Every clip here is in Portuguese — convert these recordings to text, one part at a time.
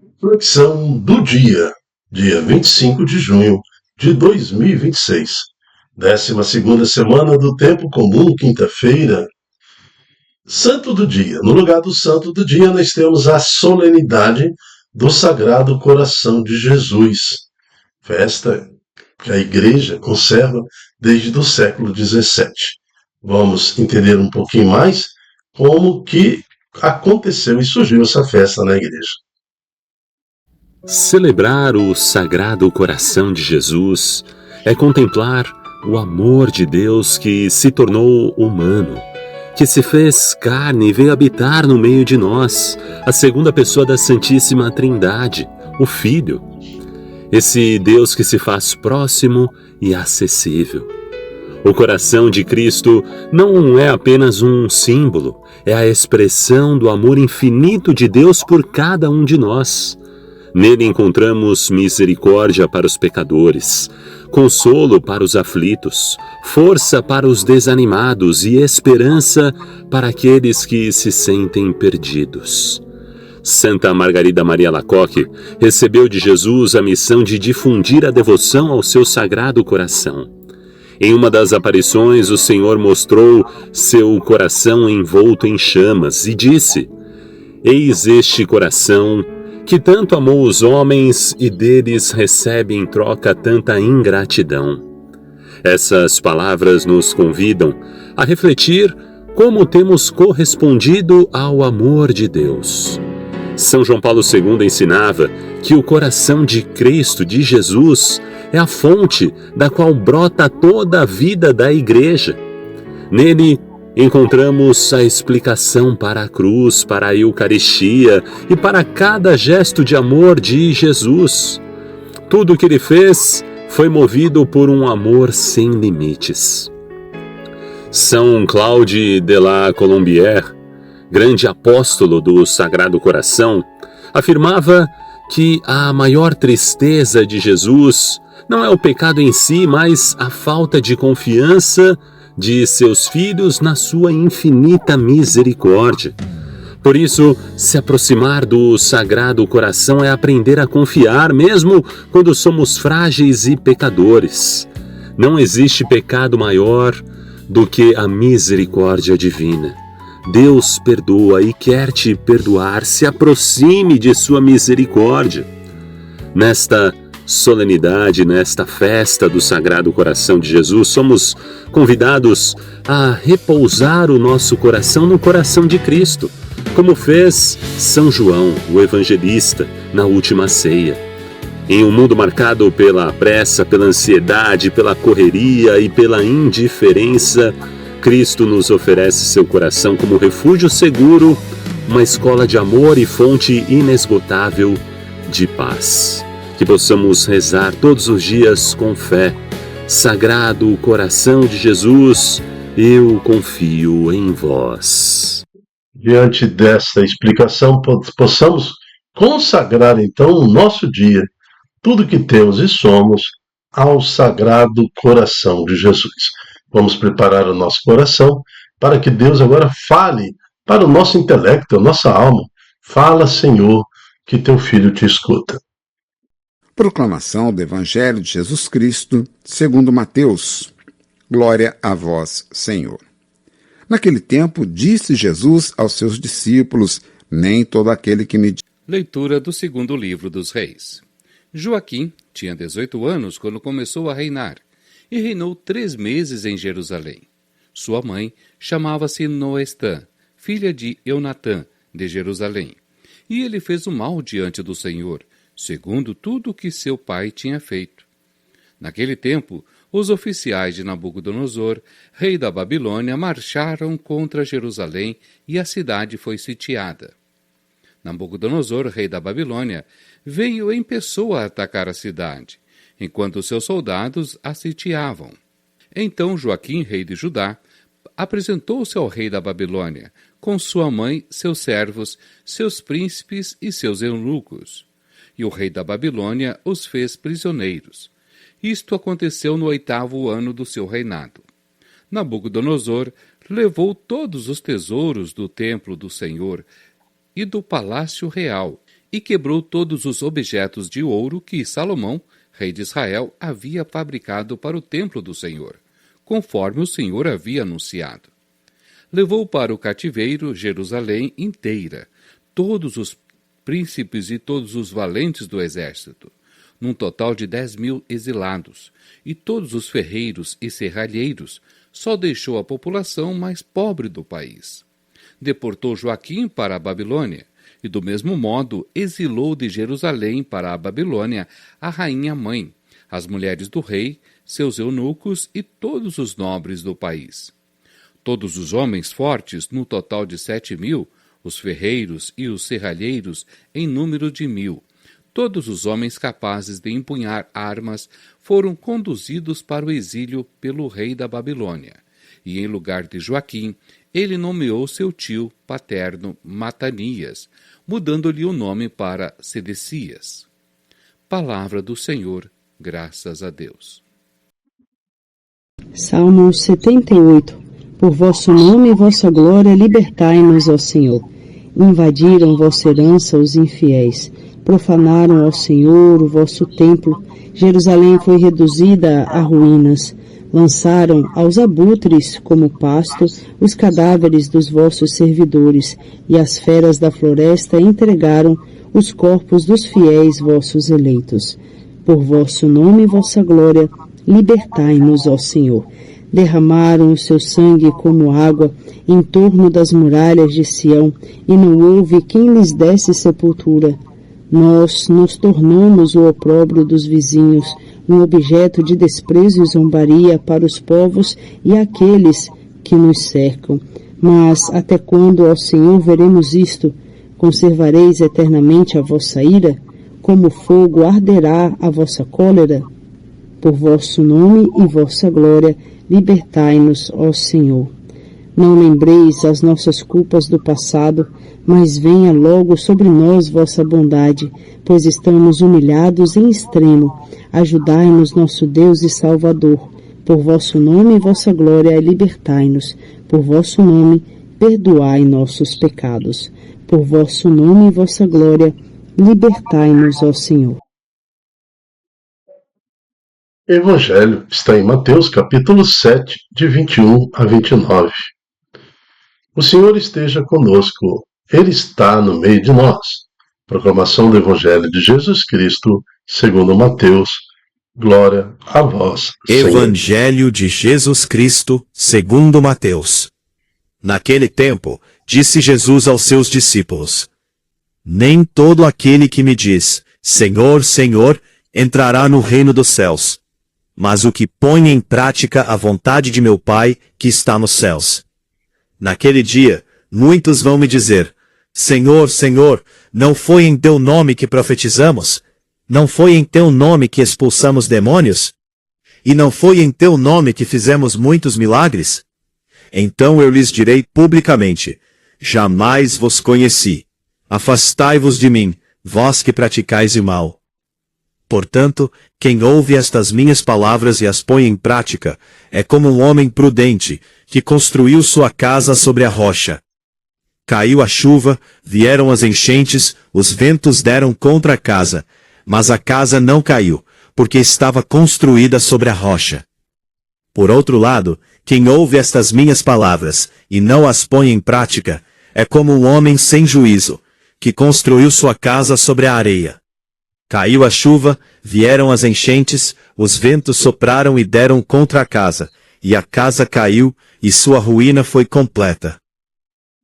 Reflexão do dia 25 de junho de 2026, 12ª semana do Tempo Comum, quinta-feira. Santo do dia. No lugar do Santo do dia, nós temos a solenidade do Sagrado Coração de Jesus, festa que a Igreja conserva desde o século XVII. Vamos entender um pouquinho mais como que aconteceu e surgiu essa festa na Igreja. Celebrar o Sagrado Coração de Jesus é contemplar o amor de Deus que se tornou humano, que se fez carne e veio habitar no meio de nós, a segunda pessoa da Santíssima Trindade, o Filho. Esse Deus que se faz próximo e acessível. O coração de Cristo não é apenas um símbolo, é a expressão do amor infinito de Deus por cada um de nós. Nele encontramos misericórdia para os pecadores, consolo para os aflitos, força para os desanimados e esperança para aqueles que se sentem perdidos. Santa Margarida Maria Alacoque recebeu de Jesus a missão de difundir a devoção ao seu Sagrado Coração. Em uma das aparições, o Senhor mostrou seu coração envolto em chamas e disse: "Eis este coração que tanto amou os homens e deles recebe em troca tanta ingratidão." Essas palavras nos convidam a refletir como temos correspondido ao amor de Deus. São João Paulo II ensinava que o coração de Cristo, de Jesus, é a fonte da qual brota toda a vida da Igreja. Nele encontramos a explicação para a cruz, para a Eucaristia e para cada gesto de amor de Jesus. Tudo o que ele fez foi movido por um amor sem limites. São Claude de la Colombière, grande apóstolo do Sagrado Coração, afirmava que a maior tristeza de Jesus não é o pecado em si, mas a falta de confiança de seus filhos na sua infinita misericórdia. Por isso, se aproximar do Sagrado Coração é aprender a confiar, mesmo quando somos frágeis e pecadores. Não existe pecado maior do que a misericórdia divina. Deus perdoa e quer te perdoar. Se aproxime de sua misericórdia. Nesta solenidade, nesta festa do Sagrado Coração de Jesus, somos convidados a repousar o nosso coração no coração de Cristo, como fez São João, o evangelista, na última ceia. Em um mundo marcado pela pressa, pela ansiedade, pela correria e pela indiferença, Cristo nos oferece seu coração como refúgio seguro, uma escola de amor e fonte inesgotável de paz. Que possamos rezar todos os dias com fé. Sagrado Coração de Jesus, eu confio em vós. Diante desta explicação, possamos consagrar então o nosso dia, tudo que temos e somos, ao Sagrado Coração de Jesus. Vamos preparar o nosso coração para que Deus agora fale para o nosso intelecto, a nossa alma. Fala, Senhor, que teu Filho te escuta. Proclamação do Evangelho de Jesus Cristo, segundo Mateus. Glória a vós, Senhor. Naquele tempo, disse Jesus aos seus discípulos: nem todo aquele que me... Leitura do segundo livro dos Reis. Joaquim tinha 18 anos quando começou a reinar, e reinou 3 meses em Jerusalém. Sua mãe chamava-se Noestã, filha de Eunatã, de Jerusalém. E ele fez o mal diante do Senhor, segundo tudo o que seu pai tinha feito. Naquele tempo, os oficiais de Nabucodonosor, rei da Babilônia, marcharam contra Jerusalém e a cidade foi sitiada. Nabucodonosor, rei da Babilônia, veio em pessoa atacar a cidade, enquanto seus soldados a sitiavam. Então Joaquim, rei de Judá, apresentou-se ao rei da Babilônia, com sua mãe, seus servos, seus príncipes e seus eunucos. E o rei da Babilônia os fez prisioneiros. Isto aconteceu no 8º ano do seu reinado. Nabucodonosor levou todos os tesouros do templo do Senhor e do palácio real, e quebrou todos os objetos de ouro que Salomão, rei de Israel, havia fabricado para o templo do Senhor, conforme o Senhor havia anunciado. Levou para o cativeiro Jerusalém inteira, todos os príncipes e todos os valentes do exército, num total de 10.000 exilados, e todos os ferreiros e serralheiros, só deixou a população mais pobre do país. Deportou Joaquim para a Babilônia, e do mesmo modo exilou de Jerusalém para a Babilônia a rainha-mãe, as mulheres do rei, seus eunucos e todos os nobres do país. Todos os homens fortes, no total de 7.000, os ferreiros e os serralheiros em número de 1.000, todos os homens capazes de empunhar armas foram conduzidos para o exílio pelo rei da Babilônia, e em lugar de Joaquim, ele nomeou seu tio paterno Matanias, mudando-lhe o nome para Sedecias. Palavra do Senhor, graças a Deus. Salmo 78. Por vosso nome e vossa glória libertai-nos, ó Senhor. Invadiram vossa herança os infiéis, profanaram ao Senhor o vosso templo. Jerusalém foi reduzida a ruínas. Lançaram aos abutres como pasto os cadáveres dos vossos servidores, e as feras da floresta entregaram os corpos dos fiéis vossos eleitos. Por vosso nome e vossa glória, libertai-nos, ó Senhor. Derramaram o seu sangue como água em torno das muralhas de Sião, e não houve quem lhes desse sepultura. Nós nos tornamos o opróbrio dos vizinhos, um objeto de desprezo e zombaria para os povos e aqueles que nos cercam. Mas até quando, ó Senhor, veremos isto? Conservareis eternamente a vossa ira? Como fogo arderá a vossa cólera? Por vosso nome e vossa glória, libertai-nos, ó Senhor. Não lembreis as nossas culpas do passado, mas venha logo sobre nós vossa bondade, pois estamos humilhados em extremo. Ajudai-nos, nosso Deus e Salvador. Por vosso nome e vossa glória, libertai-nos. Por vosso nome, perdoai nossos pecados. Por vosso nome e vossa glória, libertai-nos, ó Senhor. Evangelho está em Mateus capítulo 7, de 21 a 29. O Senhor esteja conosco, Ele está no meio de nós. Proclamação do Evangelho de Jesus Cristo, segundo Mateus. Glória a vós, Senhor. Evangelho de Jesus Cristo, segundo Mateus. Naquele tempo, disse Jesus aos seus discípulos: Nem todo aquele que me diz, Senhor, Senhor, entrará no reino dos céus, mas o que põe em prática a vontade de meu Pai, que está nos céus. Naquele dia, muitos vão me dizer: Senhor, Senhor, não foi em teu nome que profetizamos? Não foi em teu nome que expulsamos demônios? E não foi em teu nome que fizemos muitos milagres? Então eu lhes direi publicamente: Jamais vos conheci. Afastai-vos de mim, vós que praticais o mal. Portanto, quem ouve estas minhas palavras e as põe em prática, é como um homem prudente, que construiu sua casa sobre a rocha. Caiu a chuva, vieram as enchentes, os ventos deram contra a casa, mas a casa não caiu, porque estava construída sobre a rocha. Por outro lado, quem ouve estas minhas palavras, e não as põe em prática, é como um homem sem juízo, que construiu sua casa sobre a areia. Caiu a chuva, vieram as enchentes, os ventos sopraram e deram contra a casa, e a casa caiu, e sua ruína foi completa.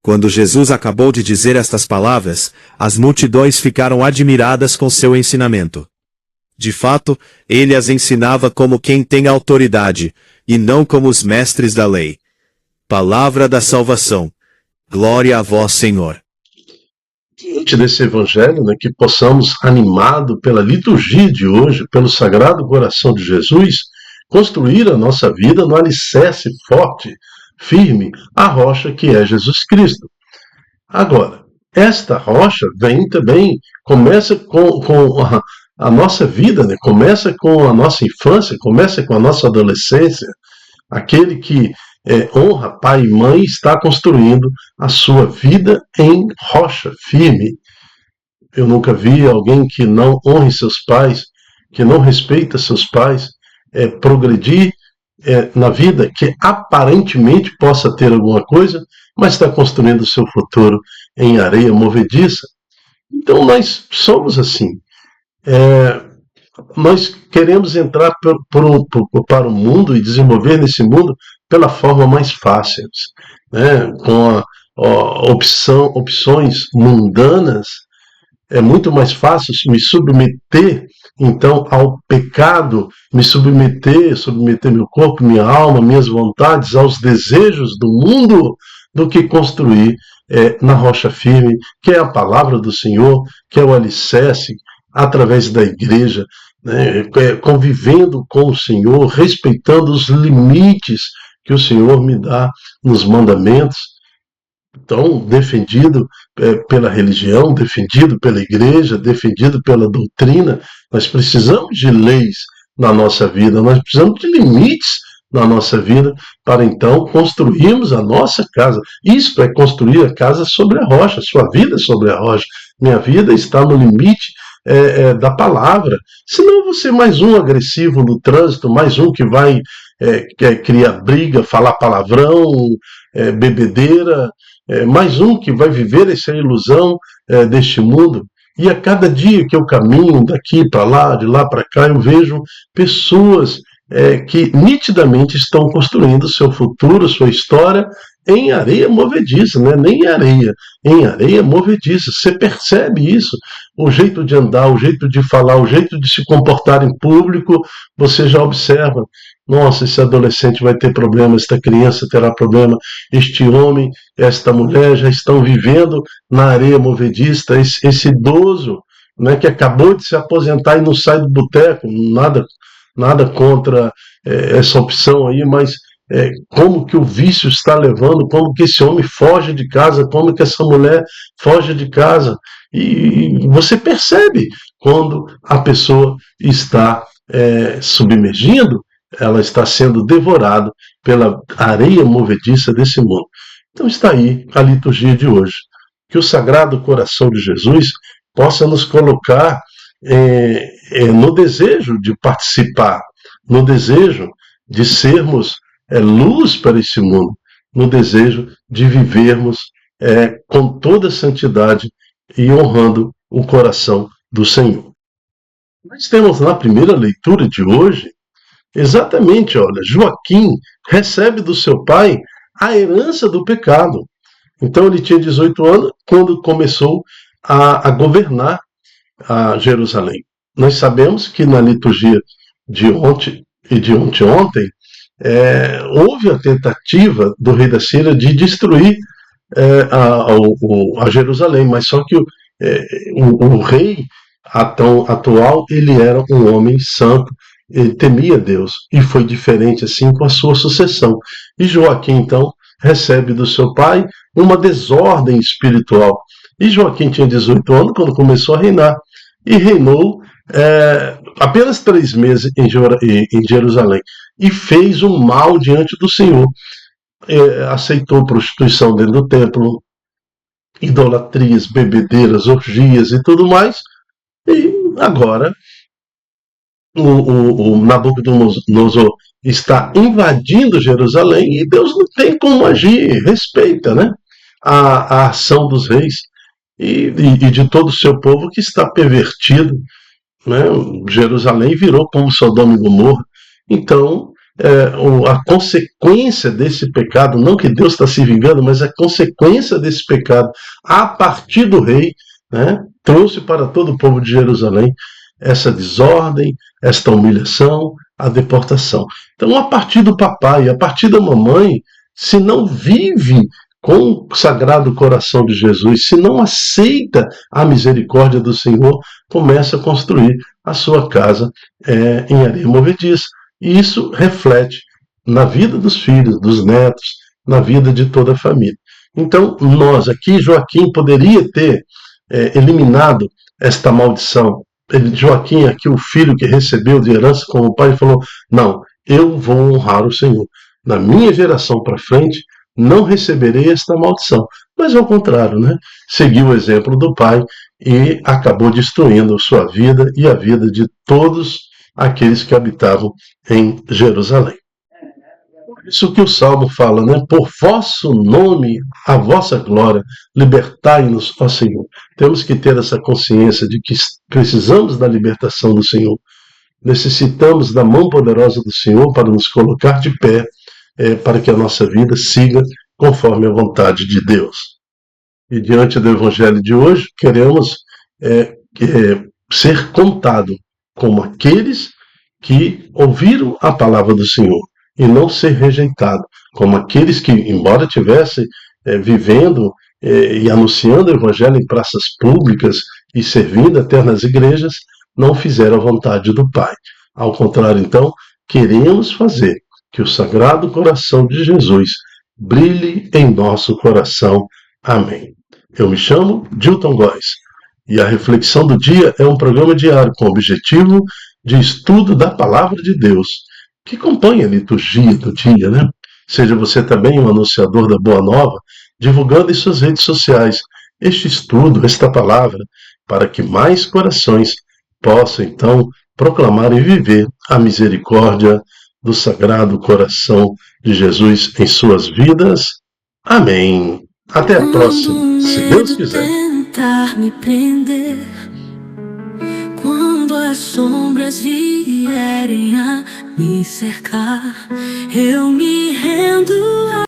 Quando Jesus acabou de dizer estas palavras, as multidões ficaram admiradas com seu ensinamento. De fato, ele as ensinava como quem tem autoridade, e não como os mestres da lei. Palavra da salvação. Glória a vós, Senhor. Diante desse evangelho, que possamos, animado pela liturgia de hoje, pelo Sagrado Coração de Jesus, construir a nossa vida no alicerce forte, firme, a rocha que é Jesus Cristo. Agora, esta rocha vem também, começa com a nossa vida, começa com a nossa infância, começa com a nossa adolescência. Aquele que honra pai e mãe está construindo a sua vida em rocha firme. eu nunca vi alguém que não honre seus pais, que não respeita seus pais, progredir na vida, que aparentemente possa ter alguma coisa, mas está construindo o seu futuro em areia movediça. Então nós somos assim. Nós queremos entrar para o mundo e desenvolver nesse mundo pela forma mais fácil, né? Com opções mundanas. É muito mais fácil me submeter, então, ao pecado, submeter meu corpo, minha alma, minhas vontades, aos desejos do mundo, do que construir na rocha firme, que é a palavra do Senhor, que é o alicerce, através da igreja, né, convivendo com o Senhor, respeitando os limites que o Senhor me dá nos mandamentos. Então, defendido pela religião, defendido pela igreja, defendido pela doutrina, nós precisamos de leis na nossa vida, nós precisamos de limites na nossa vida para então construirmos a nossa casa. Isto é construir a casa sobre a rocha, sua vida sobre a rocha. Minha vida está no limite da palavra. Senão você é mais um agressivo no trânsito, mais um que vai criar briga, falar palavrão, bebedeira, mais um que vai viver essa ilusão deste mundo. E a cada dia que eu caminho daqui para lá, de lá para cá, eu vejo pessoas que nitidamente estão construindo seu futuro, sua história em areia movediça, né? Nem em areia movediça. Você percebe isso? O jeito de andar, o jeito de falar, o jeito de se comportar em público, você já observa. Nossa, esse adolescente vai ter problema, esta criança terá problema, este homem, esta mulher já estão vivendo na areia movediça, esse idoso, né, que acabou de se aposentar e não sai do boteco, nada contra essa opção aí, mas como que o vício está levando, como que esse homem foge de casa, como que essa mulher foge de casa. E você percebe quando a pessoa está submergindo, ela está sendo devorada pela areia movediça desse mundo. Então está aí a liturgia de hoje. Que o Sagrado Coração de Jesus possa nos colocar no desejo de participar, no desejo de sermos luz para esse mundo, no desejo de vivermos com toda santidade e honrando o coração do Senhor. Nós temos na primeira leitura de hoje, exatamente, olha, Joaquim recebe do seu pai a herança do pecado. Então ele tinha 18 anos quando começou a governar a Jerusalém. Nós sabemos que na liturgia de ontem e de ontem houve a tentativa do rei da Síria de destruir a Jerusalém, mas só que o rei atual, ele era um homem santo, ele temia Deus, e foi diferente assim com a sua sucessão. E Joaquim, então, recebe do seu pai uma desordem espiritual. E Joaquim tinha 18 anos quando começou a reinar, e reinou apenas 3 meses em Jerusalém, e fez um mal diante do Senhor. Aceitou prostituição dentro do templo, idolatrias, bebedeiras, orgias e tudo mais. E agora o Nabucodonosor está invadindo Jerusalém e Deus não tem como agir, respeita, né, a ação dos reis e de todo o seu povo que está pervertido, né? Jerusalém virou como Sodoma e Gomorra. Então a consequência desse pecado, não que Deus está se vingando, mas a consequência desse pecado a partir do rei, né, trouxe para todo o povo de Jerusalém essa desordem, esta humilhação, a deportação. Então, a partir do papai, a partir da mamãe, se não vive com o Sagrado Coração de Jesus, se não aceita a misericórdia do Senhor, começa a construir a sua casa em areia movediça. E isso reflete na vida dos filhos, dos netos, na vida de toda a família. Então, nós aqui, Joaquim poderia ter eliminado esta maldição. Joaquim, aqui o filho que recebeu de herança como o pai, falou: não, eu vou honrar o Senhor. Na minha geração para frente, não receberei esta maldição. Mas ao contrário, né? Seguiu o exemplo do pai e acabou destruindo sua vida e a vida de todos aqueles que habitavam em Jerusalém. Isso que o Salmo fala, né? Por vosso nome, a vossa glória, libertai-nos, ó Senhor. Temos que ter essa consciência de que precisamos da libertação do Senhor. Necessitamos da mão poderosa do Senhor para nos colocar de pé, para que a nossa vida siga conforme a vontade de Deus. E diante do Evangelho de hoje, queremos ser contados como aqueles que ouviram a palavra do Senhor e não ser rejeitado, como aqueles que, embora tivessem vivendo e anunciando o Evangelho em praças públicas e servindo até nas igrejas, não fizeram a vontade do Pai. Ao contrário, então, queremos fazer que o Sagrado Coração de Jesus brilhe em nosso coração. Amém. Eu me chamo Dilton Góes e a Reflexão do Dia é um programa diário com o objetivo de estudo da Palavra de Deus, que acompanha a liturgia do dia, né? Seja você também um anunciador da Boa Nova, divulgando em suas redes sociais este estudo, esta palavra, para que mais corações possam, então, proclamar e viver a misericórdia do Sagrado Coração de Jesus em suas vidas. Amém. Até a próxima, se Deus quiser. Tentar me prender, quando as sombras vierem a me cercar, eu me rendo a